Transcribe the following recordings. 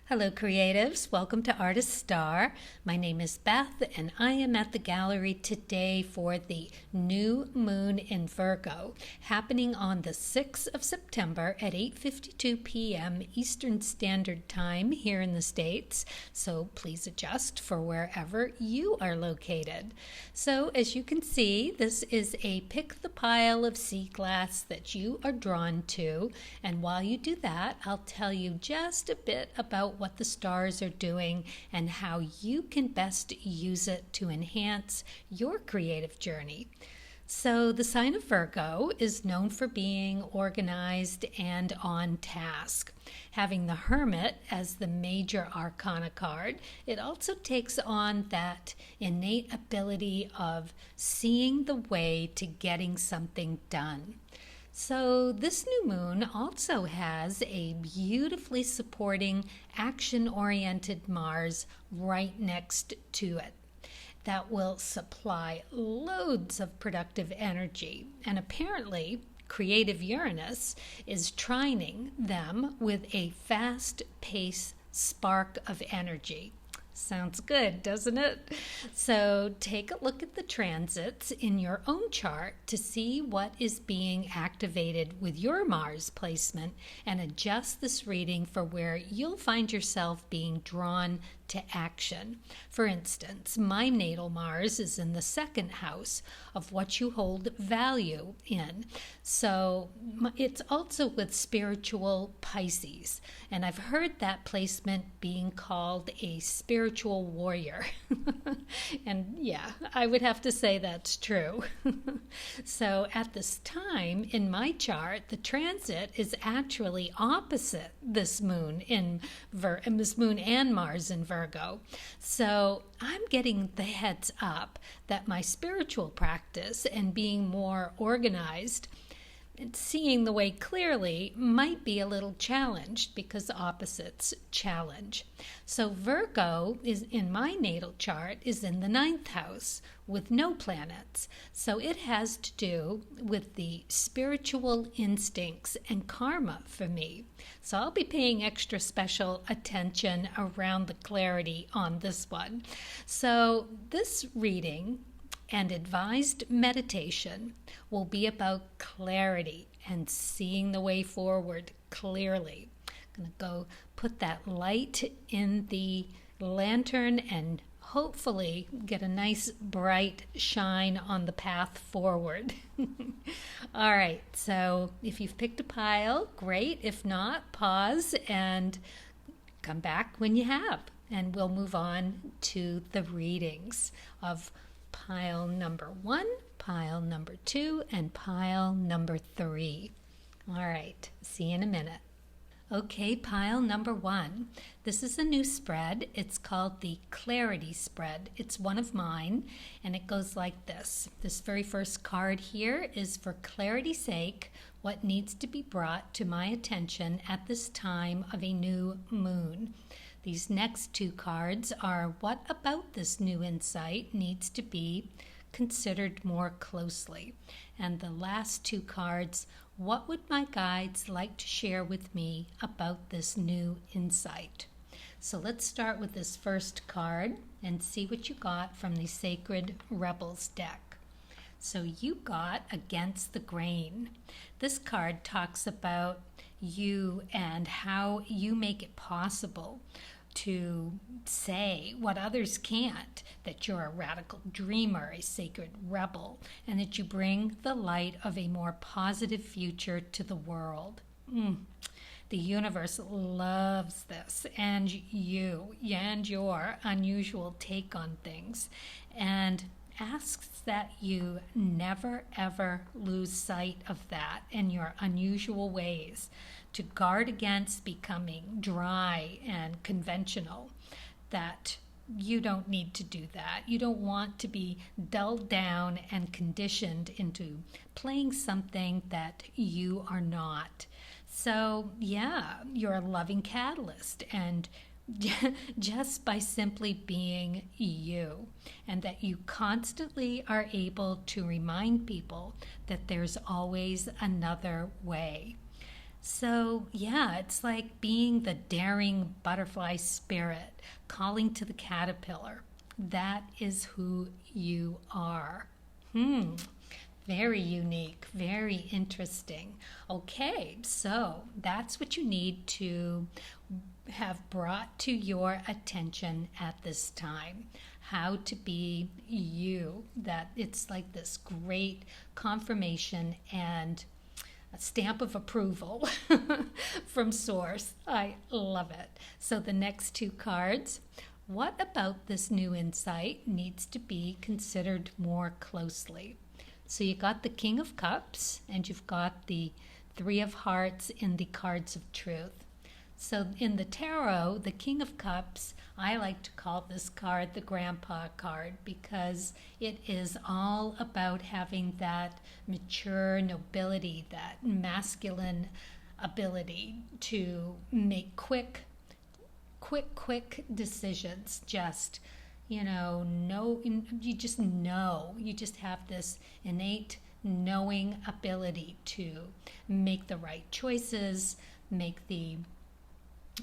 Hello, creatives. Welcome to Artist Star. My name is Beth, and I am at the gallery today for the new moon in Virgo, happening on the 6th of September at 8:52 p.m. Eastern Standard Time here in the States. So please adjust for wherever you are located. So as you can see, this is a pick the pile of sea glass that you are drawn to. And while you do that, I'll tell you just a bit about what the stars are doing and how you can best use it to enhance your creative journey. So the sign of Virgo is known for being organized and on task. Having the Hermit as the major arcana card, it also takes on that innate ability of seeing the way to getting something done. So this new moon also has a beautifully supporting action-oriented Mars right next to it that will supply loads of productive energy. And apparently, creative Uranus is trining them with a fast-paced spark of energy. Sounds good, doesn't it? So take a look at the transits in your own chart to see what is being activated with your Mars placement and adjust this reading for where you'll find yourself being drawn to action. For instance, my natal Mars is in the second house of what you hold value in. So it's also with spiritual Pisces. And I've heard that placement being called a spiritual warrior. And yeah, I would have to say that's true. So at this time in my chart, the transit is actually opposite this moon this moon and Mars in Virgo. So I'm getting the heads up that my spiritual practice and being more organized and seeing the way clearly might be a little challenged because opposites challenge. So Virgo is in my natal chart is in the ninth house with no planets. So it has to do with the spiritual instincts and karma for me. So I'll be paying extra special attention around the clarity on this one. So this reading and advised meditation will be about clarity and seeing the way forward clearly. I'm going to go put that light in the lantern and hopefully get a nice bright shine on the path forward. All right, so if you've picked a pile, great. If not, pause and come back when you have. And we'll move on to the readings of pile number 1, pile number 2, and pile number 3. All right, see you in a minute. Okay, pile number 1. This is a new spread. It's called the Clarity Spread. It's one of mine, and it goes like this. This very first card here is for clarity's sake, what needs to be brought to my attention at this time of a new moon. These next two cards are what about this new insight needs to be considered more closely. And the last two cards, what would my guides like to share with me about this new insight? So let's start with this first card and see what you got from the Sacred Rebels deck. So you got Against the Grain. This card talks about you and how you make it possible to say what others can't, that you're a radical dreamer, a sacred rebel, and that you bring the light of a more positive future to the world. The universe loves this, and you and your unusual take on things, and asks that you never ever lose sight of that and your unusual ways, to guard against becoming dry and conventional, that you don't need to do that. You don't want to be dulled down and conditioned into playing something that you are not. So yeah, you're a loving catalyst, and just by simply being you, and that you constantly are able to remind people that there's always another way. So, yeah, it's like being the daring butterfly spirit, calling to the caterpillar. That is who you are. Hmm, very unique, very interesting. Okay, so that's what you need to have brought to your attention at this time. How to be you. That it's like this great confirmation and a stamp of approval from Source. I love it. So the next two cards. What about this new insight needs to be considered more closely? So you got the King of Cups and you've got the Three of Hearts in the cards of truth. So in the tarot, the King of Cups, I like to call this card the grandpa card because it is all about having that mature nobility, that masculine ability to make quick decisions. Just, no, you just know. You just have this innate knowing ability to make the right choices, make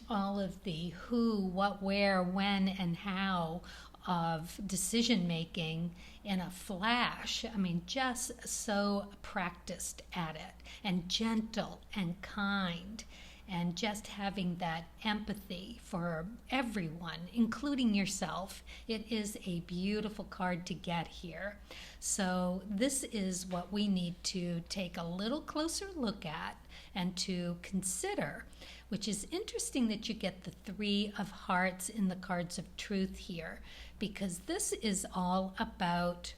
all of the who, what, where, when, and how of decision making in a flash. I mean, just so practiced at it, and gentle and kind, and just having that empathy for everyone, including yourself. It is a beautiful card to get here. So this is what we need to take a little closer look at and to consider, which is interesting that you get the Three of Hearts in the cards of truth here, because this is all about,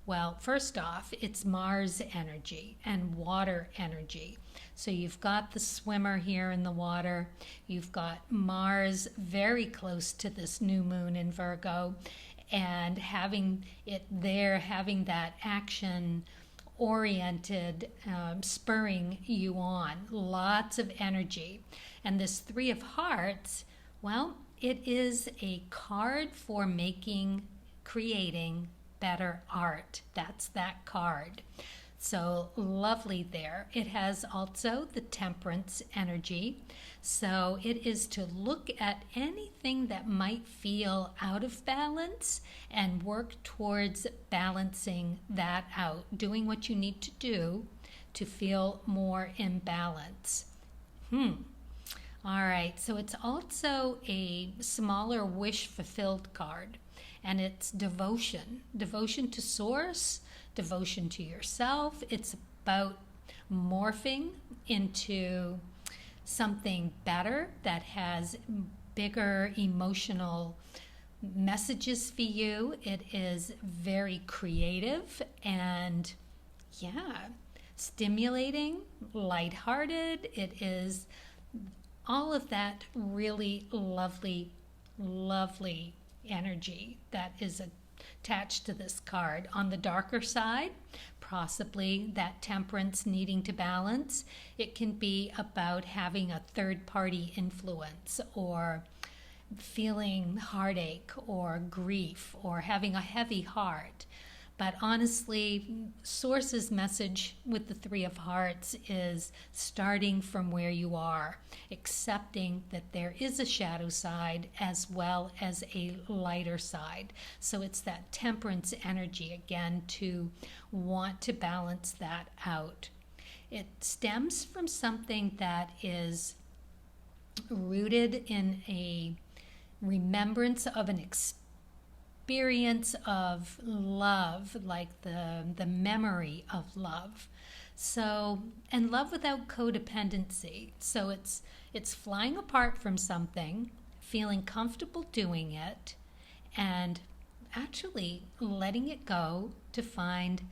well, first off, it's Mars energy and water energy. So you've got the swimmer here in the water. You've got Mars very close to this new moon in Virgo, and having it there, having that action oriented, spurring you on, lots of energy. And this Three of Hearts, well, it is a card for creating better art. That's that card. So lovely there. It has also the Temperance energy. So it is to look at anything that might feel out of balance and work towards balancing that out, doing what you need to do to feel more in balance. All right, so it's also a smaller wish fulfilled card, and it's devotion to Source, devotion to yourself. It's about morphing into something better that has bigger emotional messages for you. It is very creative and, yeah, stimulating, lighthearted. It is all of that really lovely energy that is attached to this card. On the darker side, possibly that temperance needing to balance. It can be about having a third-party influence, or feeling heartache or grief, or having a heavy heart. But honestly, Source's message with the Three of Hearts is starting from where you are, accepting that there is a shadow side as well as a lighter side. So it's that temperance energy again, to want to balance that out. It stems from something that is rooted in a remembrance of an experience of love, like the memory of love. So, and love without codependency. So it's flying apart from something, feeling comfortable doing it, and actually letting it go to find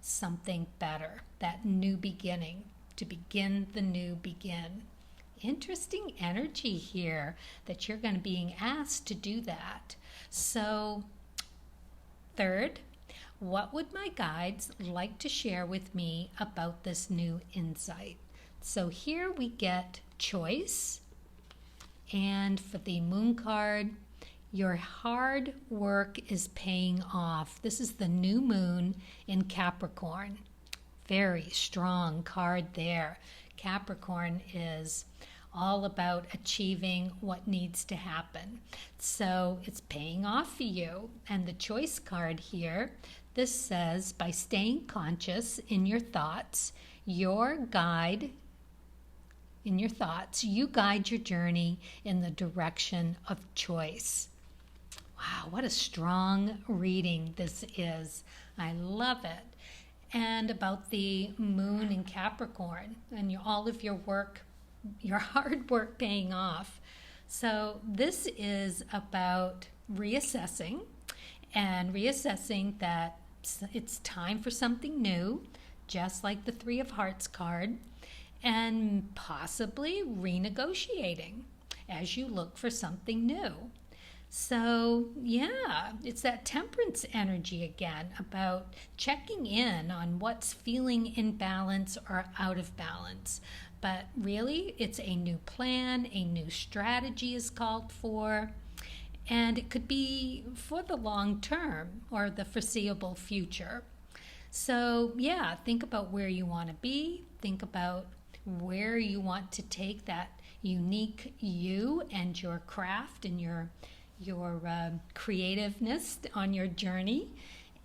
something better, that new beginning, to begin the new begin. Interesting energy here that you're going to be being asked to do that. So, third, what would my guides like to share with me about this new insight? So here we get choice, and for the moon card, your hard work is paying off. This is the new moon in Capricorn. very strong card there. Capricorn is all about achieving what needs to happen. So it's paying off for you. And the choice card here, this says, by staying conscious in your thoughts, you guide your journey in the direction of choice. Wow, what a strong reading this is. I love it. And about the moon in Capricorn and all of your work, your hard work paying off. So this is about reassessing that it's time for something new, just like the Three of Hearts card, and possibly renegotiating as you look for something new. So yeah, it's that Temperance energy again, about checking in on what's feeling in balance or out of balance. But really, it's a new plan, a new strategy is called for, and it could be for the long term or the foreseeable future. So yeah, think about where you want to be, think about where you want to take that unique you and your craft and your creativeness on your journey.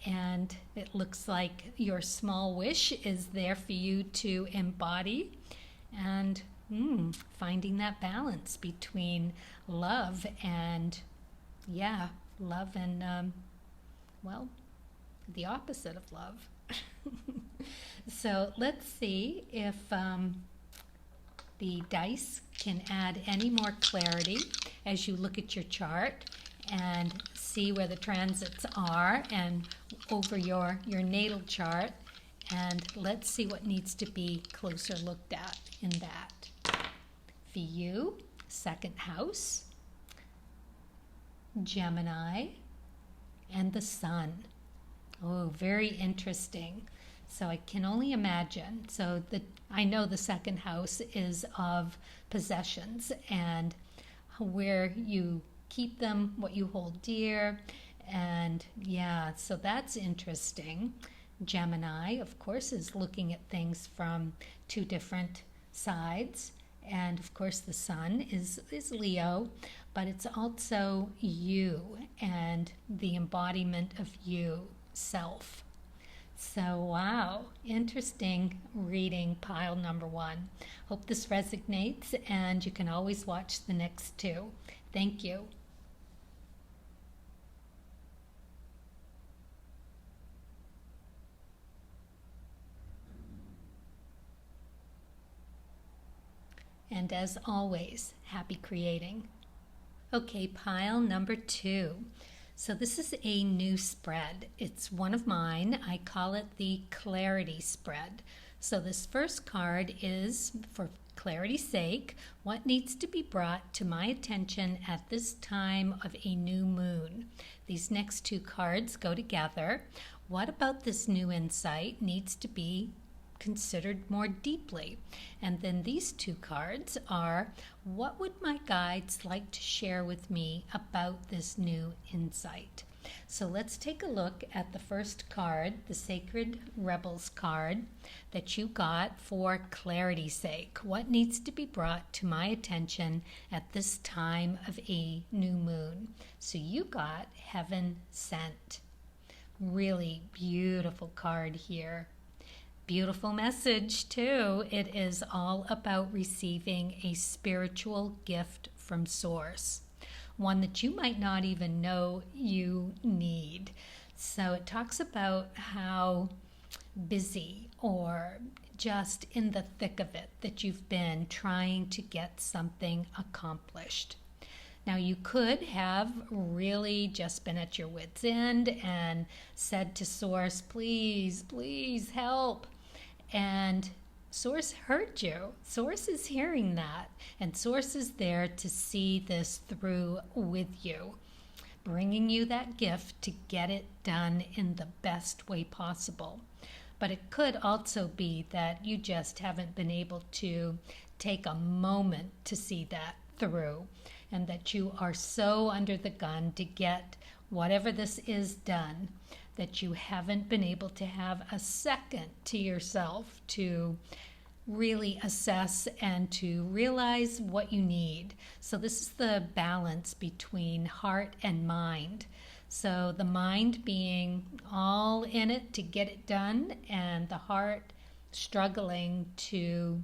And it looks like your small wish is there for you to embody, and finding that balance between love and the opposite of love. So let's see if the dice can add any more clarity as you look at your chart and see where the transits are and over your natal chart. And let's see what needs to be closer looked at in that. For you, second house, Gemini, and the sun. Oh, very interesting. So I can only imagine. So I know the second house is of possessions and where you keep them, what you hold dear. And yeah, so that's interesting. Gemini, of course, is looking at things from two different sides. And of course, the sun is Leo, but it's also you and the embodiment of you, self. So, wow, interesting reading, pile number one. Hope this resonates, and you can always watch the next two. Thank you. And as always, happy creating. Okay, pile number two. So this is a new spread. It's one of mine. I call it the Clarity Spread. So this first card is, for clarity's sake, what needs to be brought to my attention at this time of a new moon. These next two cards go together. What about this new insight needs to be considered more deeply? And then these two cards are, what would my guides like to share with me about this new insight? So let's take a look at the first card, the Sacred Rebels card that you got for clarity's sake. What needs to be brought to my attention at this time of a new moon? So you got Heaven Sent. Really beautiful card here. Beautiful message, too. It is all about receiving a spiritual gift from Source, one that you might not even know you need. So it talks about how busy or just in the thick of it that you've been trying to get something accomplished. Now, you could have really just been at your wit's end and said to Source, please, please help. And Source heard you. Source is hearing that. And Source is there to see this through with you, bringing you that gift to get it done in the best way possible. But it could also be that you just haven't been able to take a moment to see that through, and that you are so under the gun to get whatever this is done that you haven't been able to have a second to yourself to really assess and to realize what you need. So this is the balance between heart and mind. So the mind being all in it to get it done, and the heart struggling to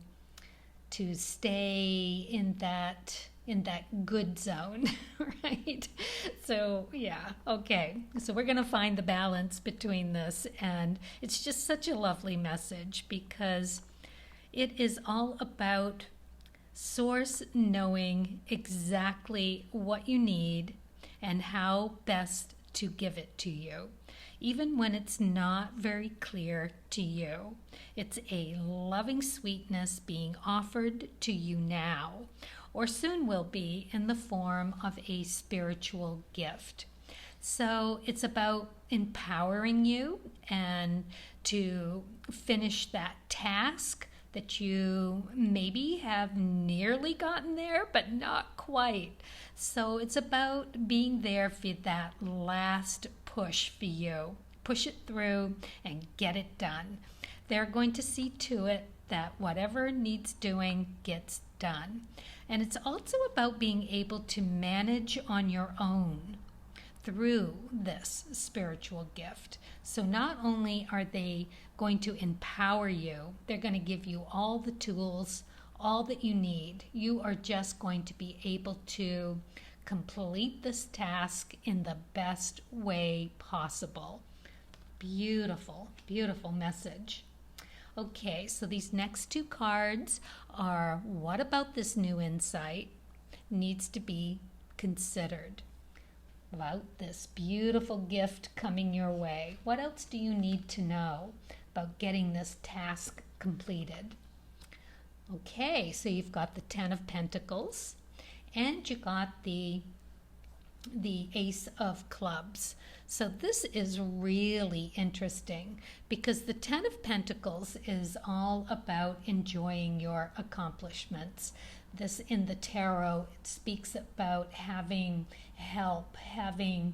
stay in that good zone, right? So yeah, okay. So we're going to find the balance between this, and it's just such a lovely message because it is all about Source knowing exactly what you need and how best to give it to you, even when it's not very clear to you. It's a loving sweetness being offered to you now, or soon will be in the form of a spiritual gift. So it's about empowering you and to finish that task that you maybe have nearly gotten there, but not quite. So it's about being there for that last push for you. Push it through and get it done. They're going to see to it that whatever needs doing gets done. And it's also about being able to manage on your own through this spiritual gift. So not only are they going to empower you, they're going to give you all the tools, all that you need. You are just going to be able to complete this task in the best way possible. Beautiful, beautiful message. Okay, so these next two cards are what about this new insight needs to be considered about this beautiful gift coming your way. What else do you need to know about getting this task completed? Okay, so you've got the Ten of Pentacles and you got the Ace of Clubs. So this is really interesting because the Ten of Pentacles is all about enjoying your accomplishments. This in the tarot, it speaks about having help, having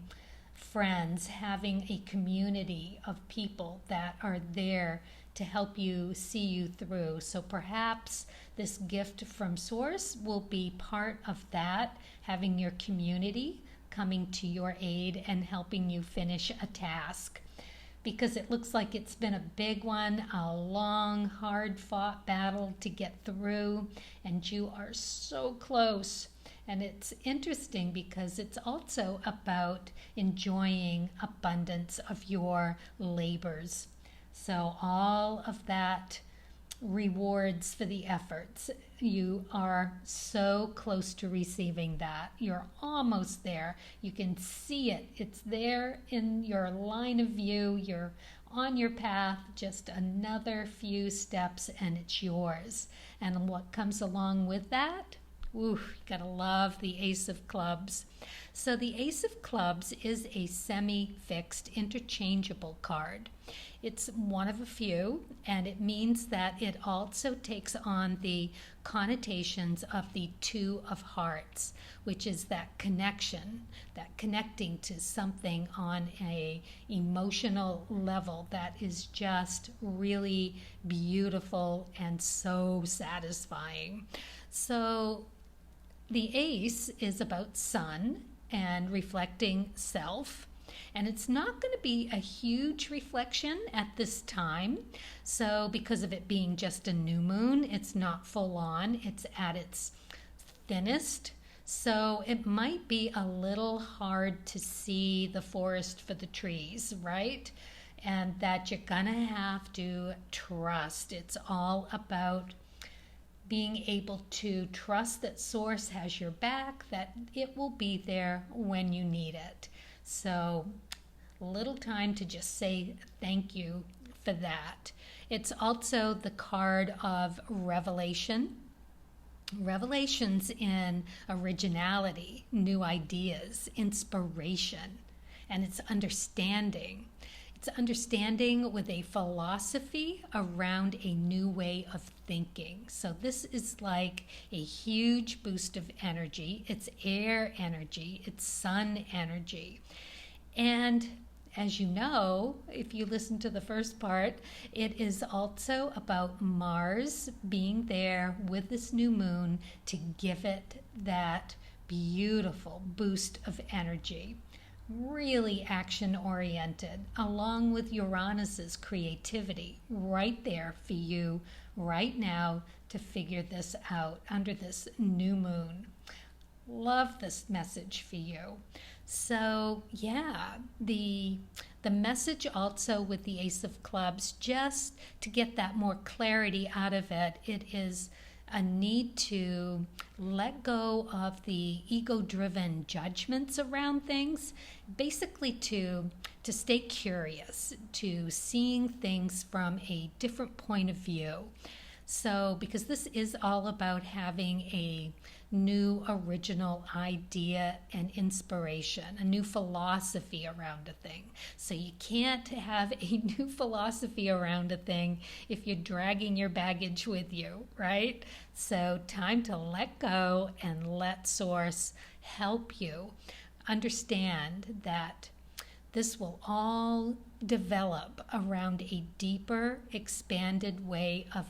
friends, having a community of people that are there to help you see you through. So perhaps this gift from Source will be part of that, having your community coming to your aid and helping you finish a task. Because it looks like it's been a big one, a long, hard-fought battle to get through, and you are so close. And it's interesting because it's also about enjoying abundance of your labors. So all of that rewards for the efforts. You are so close to receiving that. You're almost there. You can see it. It's there in your line of view. You're on your path, just another few steps and it's yours. And what comes along with that? Ooh, you gotta love the Ace of Clubs. So the Ace of Clubs is a semi-fixed interchangeable card. It's one of a few, and it means that it also takes on the connotations of the Two of Hearts, which is that connection, that connecting to something on a emotional level that is just really beautiful and so satisfying. So the Ace is about sun and reflecting self. And it's not going to be a huge reflection at this time. So because of it being just a new moon, it's not full on. It's at its thinnest. So it might be a little hard to see the forest for the trees, right? And that you're going to have to trust. It's all about being able to trust that Source has your back, that it will be there when you need it. So little time to just say thank you for that. It's also the card of revelation. Revelations in originality, new ideas, inspiration, and it's understanding. It's understanding with a philosophy around a new way of thinking. So this is like a huge boost of energy. It's air energy. It's sun energy. And as you know, if you listen to the first part, it is also about Mars being there with this new moon to give it that beautiful boost of energy. Really action oriented, along with Uranus's creativity right there for you right now to figure this out under this new moon. Love this message for you. So yeah, the message also with the Ace of Clubs, just to get that more clarity out of it, it is a need to let go of the ego-driven judgments around things, basically to stay curious, to seeing things from a different point of view. So, because this is all about having a new original idea and inspiration, a new philosophy around a thing. So you can't have a new philosophy around a thing if you're dragging your baggage with you, right? So time to let go and let Source help you understand that this will all develop around a deeper, expanded way of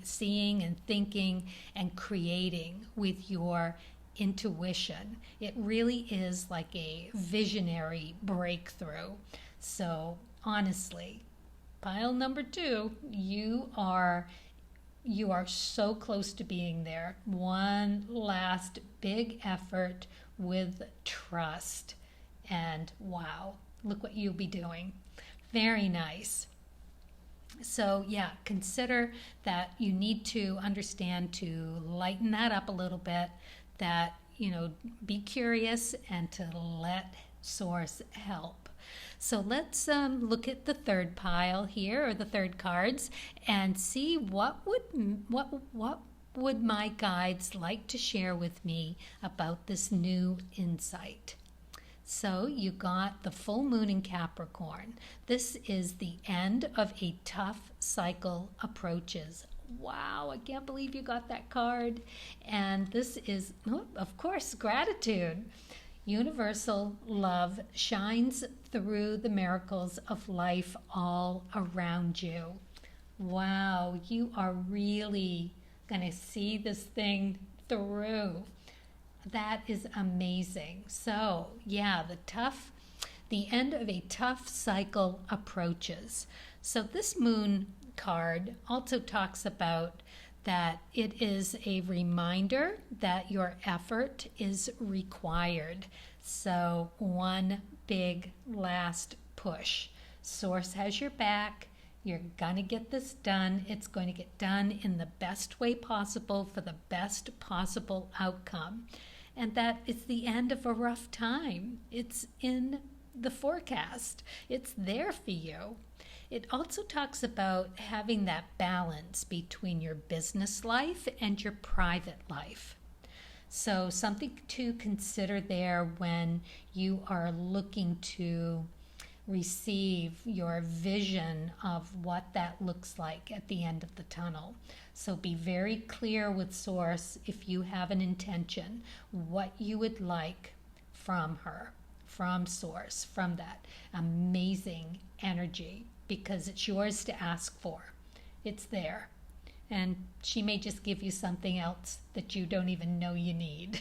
seeing and thinking and creating with your intuition. It really is like a visionary breakthrough. So honestly, pile number 2, you are so close to being there. One last big effort with trust. And wow, look what you'll be doing. Very nice. So yeah, consider that you need to understand to lighten that up a little bit, that, be curious and to let Source help. So let's look at the third pile here, or the third cards, and see what would my guides like to share with me about this new insight. So you got the full moon in Capricorn. This is the end of a tough cycle approaches. Wow, I can't believe you got that card. And this is, of course, gratitude. Universal love shines through the miracles of life all around you. Wow, you are really going to see this thing through. That is amazing. So, yeah, the end of a tough cycle approaches. So this moon card also talks about that it is a reminder that your effort is required. So one big last push. Source has your back. You're going to get this done. It's going to get done in the best way possible for the best possible outcome. And that it's the end of a rough time. It's in the forecast. It's there for you. It also talks about having that balance between your business life and your private life. So something to consider there when you are looking to receive your vision of what that looks like at the end of the tunnel. So be very clear with Source if you have an intention, what you would like from her, from Source, from that amazing energy, because it's yours to ask for. It's there. And she may just give you something else that you don't even know you need.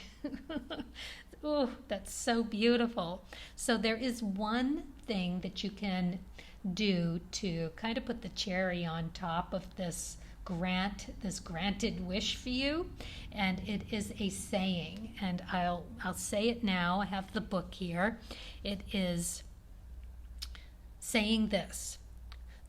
Oh, that's so beautiful. So there is one thing that you can do to kind of put the cherry on top of this granted wish for you, and it is a saying, and I'll say it now. I have the book here. It is saying this: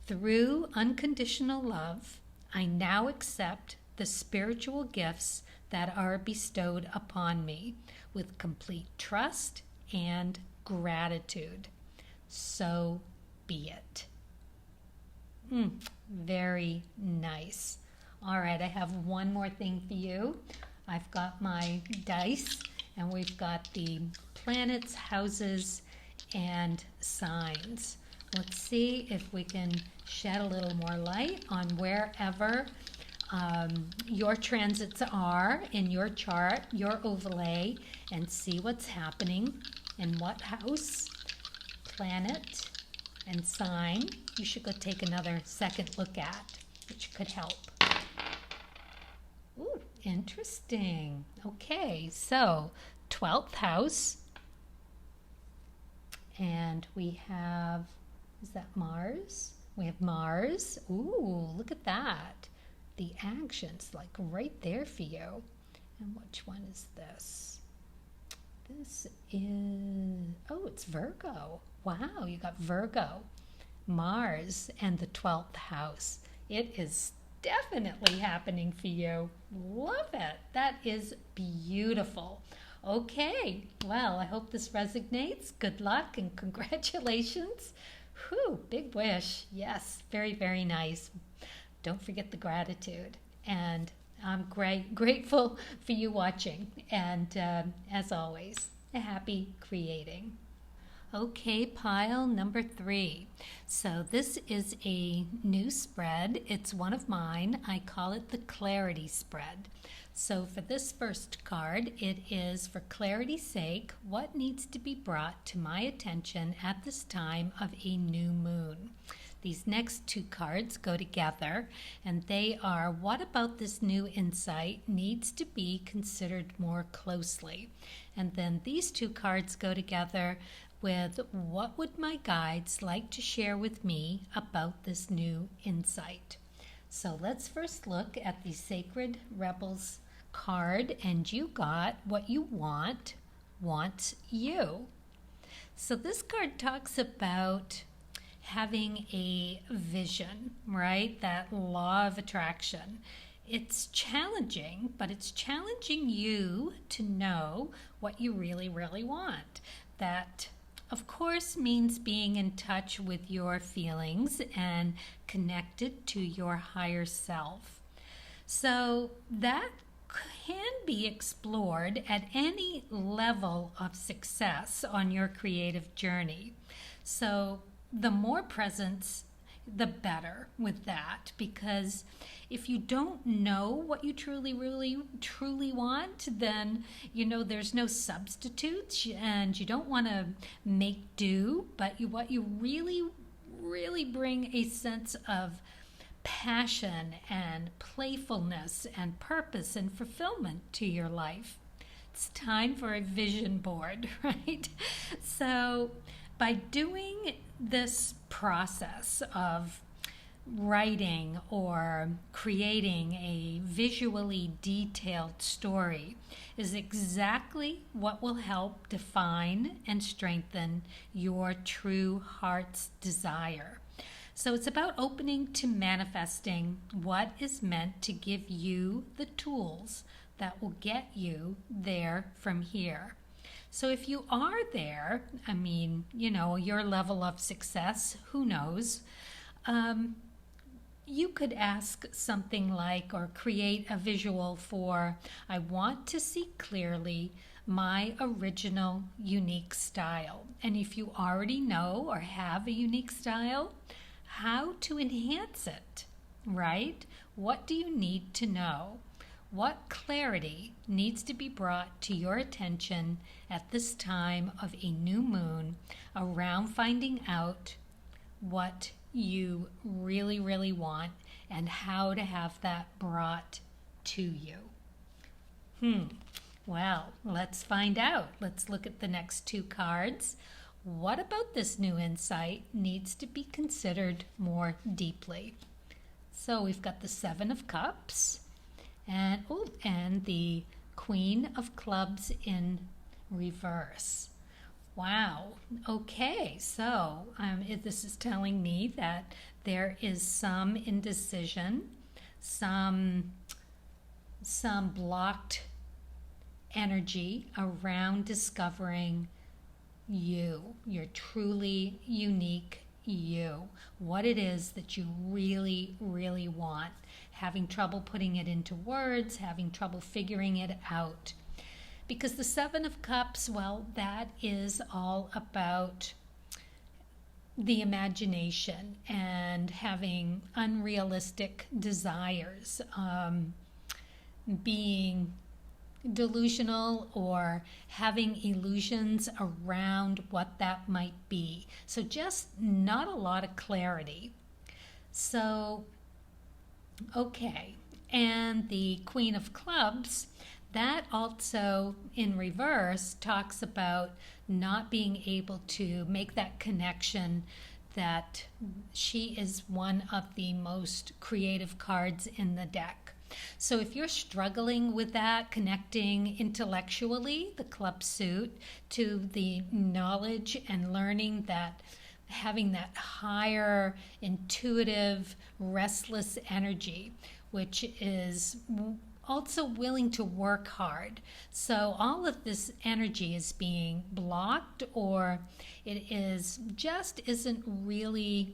through unconditional love, I now accept the spiritual gifts that are bestowed upon me with complete trust and gratitude. So be it. Very nice. All right, I have one more thing for you. I've got my dice, and we've got the planets, houses, and signs. Let's see if we can shed a little more light on wherever your transits are in your chart, your overlay, and see what's happening in what house, planet, and sign you should go take another second look at, which could help. Ooh, interesting. Okay, so 12th house. And we have, is that Mars? We have Mars. Ooh, look at that. The action's like right there for you. And which one is this? This is, oh, it's Virgo. Wow, you got Virgo, Mars, and the 12th house. It is definitely happening for you. Love it. That is beautiful. Okay, well, I hope this resonates. Good luck and congratulations. Whew, big wish. Yes, very, very nice. Don't forget the gratitude. And I'm grateful for you watching. And as always, a happy creating. Okay, pile number 3. So this is a new spread. It's one of mine. I call it the Clarity Spread. So for this first card, it is for clarity's sake, what needs to be brought to my attention at this time of a new moon. These next 2 cards go together, and they are what about this new insight needs to be considered more closely. And then these 2 cards go together with what would my guides like to share with me about this new insight. So let's first look at the Sacred Rebels card, and you got what you want wants you. So this card talks about having a vision, right? That law of attraction. It's challenging, but it's challenging you to know what you really, really want. That, of course, means being in touch with your feelings and connected to your higher self. So that can be explored at any level of success on your creative journey. So the more presence, the better with that, because if you don't know what you truly want, then there's no substitutes, and you don't want to make do, but what you really bring a sense of passion and playfulness and purpose and fulfillment to your life. It's time for a vision board, right? So by doing this process of writing or creating a visually detailed story is exactly what will help define and strengthen your true heart's desire. So it's about opening to manifesting what is meant to give you the tools that will get you there from here. So if you are there, your level of success, who knows? You could ask something like, or create a visual for, I want to see clearly my original unique style. And if you already know or have a unique style, how to enhance it, right? What do you need to know? What clarity needs to be brought to your attention at this time of a new moon around finding out what you really, really want and how to have that brought to you? Well, let's find out. Let's look at the next 2 cards. What about this new insight needs to be considered more deeply? So we've got the 7 of Cups and the Queen of Clubs in reverse. Wow. Okay, so this is telling me that there is some indecision, some blocked energy around discovering you, your truly unique you, what it is that you really, really want, having trouble putting it into words, having trouble figuring it out. Because the 7 of Cups, well, that is all about the imagination and having unrealistic desires, being delusional or having illusions around what that might be. So just not a lot of clarity. So, okay. And the Queen of Clubs, that also in reverse talks about not being able to make that connection that she is one of the most creative cards in the deck. So if you're struggling with that, connecting intellectually the club suit to the knowledge and learning that having that higher intuitive restless energy, which is also willing to work hard. So all of this energy is being blocked, or it is just isn't really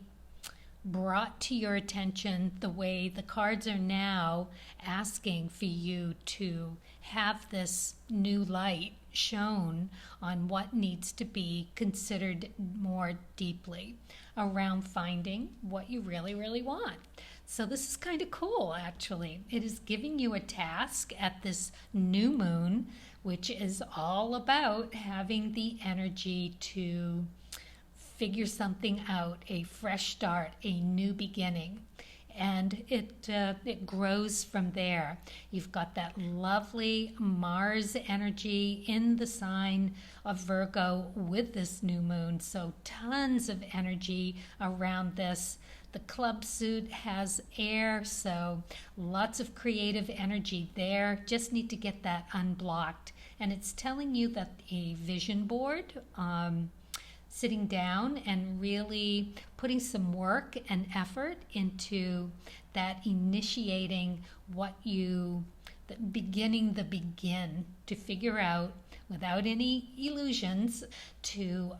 brought to your attention the way the cards are now asking for you to have this new light shown on what needs to be considered more deeply around finding what you really, really want. So this is kind of cool, actually. It is giving you a task at this new moon, which is all about having the energy to figure something out, a fresh start, a new beginning. And it grows from there. You've got that lovely Mars energy in the sign of Virgo with this new moon. So tons of energy around this. The club suit has air, so lots of creative energy there. Just need to get that unblocked. And it's telling you that a vision board, sitting down and really putting some work and effort into that, initiating beginning the begin to figure out without any illusions to,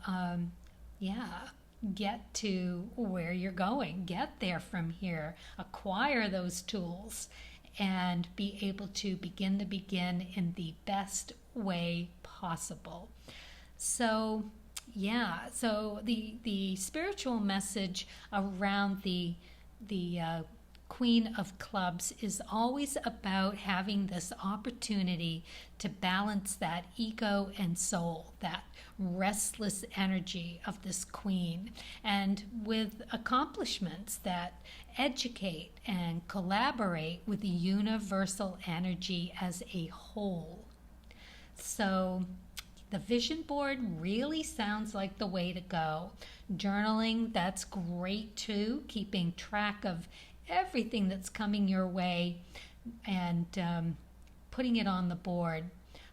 get to where you're going, get there from here, acquire those tools, and be able to begin the begin in the best way possible. So the spiritual message around the Queen of Clubs is always about having this opportunity to balance that ego and soul, that restless energy of this queen, and with accomplishments that educate and collaborate with the universal energy as a whole. So the vision board really sounds like the way to go. Journaling, that's great too, keeping track of everything that's coming your way and putting it on the board.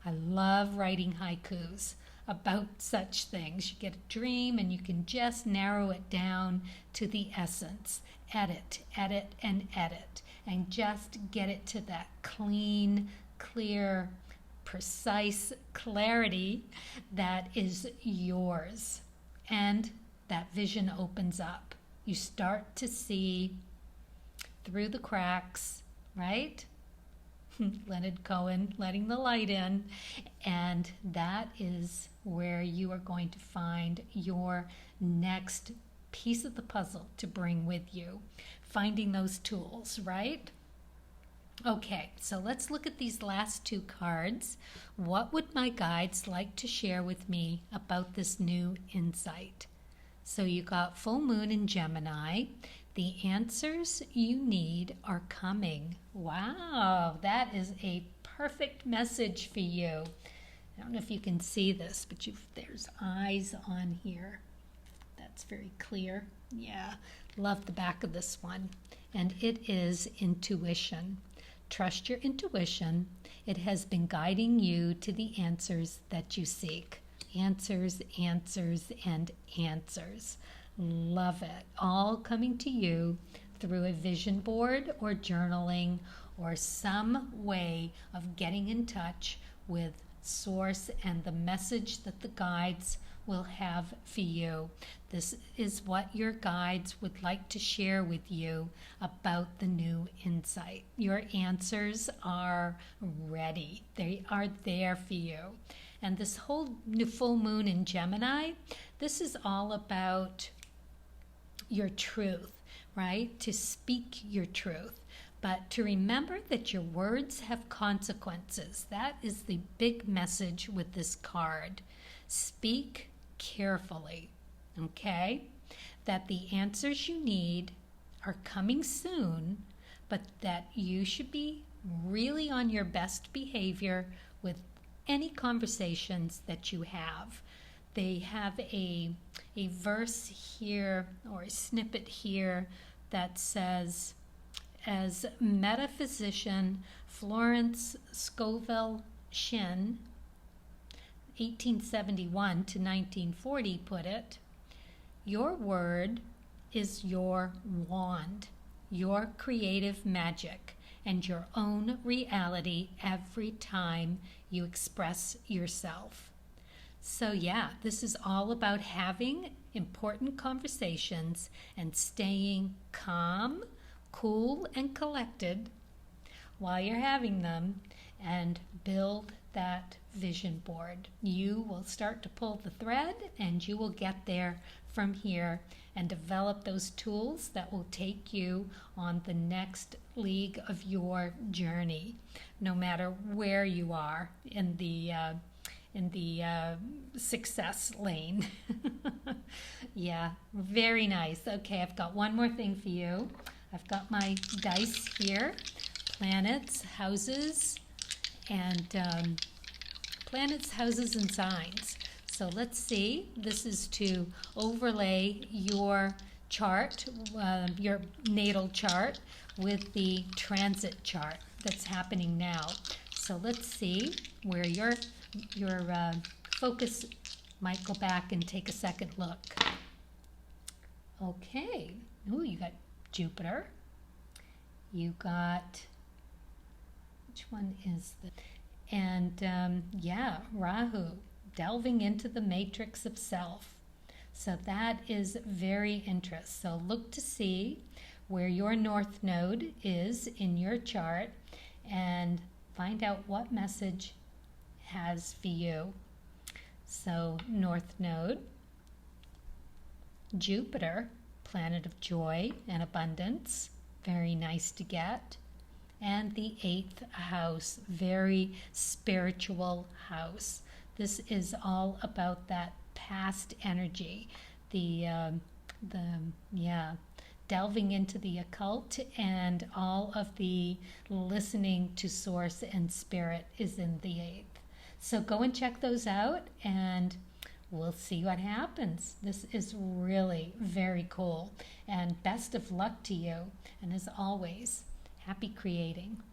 I love writing haikus about such things. You get a dream and you can just narrow it down to the essence. Edit, edit, and edit, and just get it to that clean, clear, precise clarity that is yours. And that vision opens up. You start to see through the cracks, right? Leonard Cohen, letting the light in. And that is where you are going to find your next piece of the puzzle to bring with you. Finding those tools, right? Okay, so let's look at these last two cards. What would my guides like to share with me about this new insight? So you got full moon in Gemini. The answers you need are coming. Wow, that is a perfect message for you. I don't know if you can see this, but there's eyes on here. That's very clear. Yeah, love the back of this one. And it is intuition. Trust your intuition. It has been guiding you to the answers that you seek. Answers, answers, and answers. Love it. All coming to you through a vision board or journaling or some way of getting in touch with Source and the message that the guides will have for you. This is what your guides would like to share with you about the new insight. Your answers are ready. They are there for you. And this whole new full moon in Gemini, this is all about your truth, right? To speak your truth. but to remember that your words have consequences. That is the big message with this card. Speak carefully, okay? That the answers you need are coming soon, but that you should be really on your best behavior with any conversations that you have. They have a verse here or a snippet here that says, as metaphysician Florence Scovel Shinn, 1871 to 1940, put it, your word is your wand, your creative magic, and your own reality every time you express yourself. So yeah, this is all about having important conversations and staying calm, cool, and collected while you're having them, and build that vision board. You will start to pull the thread and you will get there from here and develop those tools that will take you on the next league of your journey, no matter where you are in the success lane. Yeah, very nice. Okay, I've got one more thing for you. I've got my dice here, planets, houses, and signs. So let's see. This is to overlay your chart, your natal chart, with the transit chart that's happening now. So let's see where your focus might go back and take a second look. Okay. Ooh, you got Jupiter. You got, which one is the, and yeah, Rahu, delving into the matrix of self. So that is very interesting. So look to see where your north node is in your chart and find out what message has for you. So north node, Jupiter, planet of joy and abundance, very nice to get. And the 8th house, very spiritual house. This is all about that past energy, delving into the occult, and all of the listening to source and spirit is in the 8th. So go and check those out and we'll see what happens. This is really very cool, and best of luck to you. And as always, happy creating.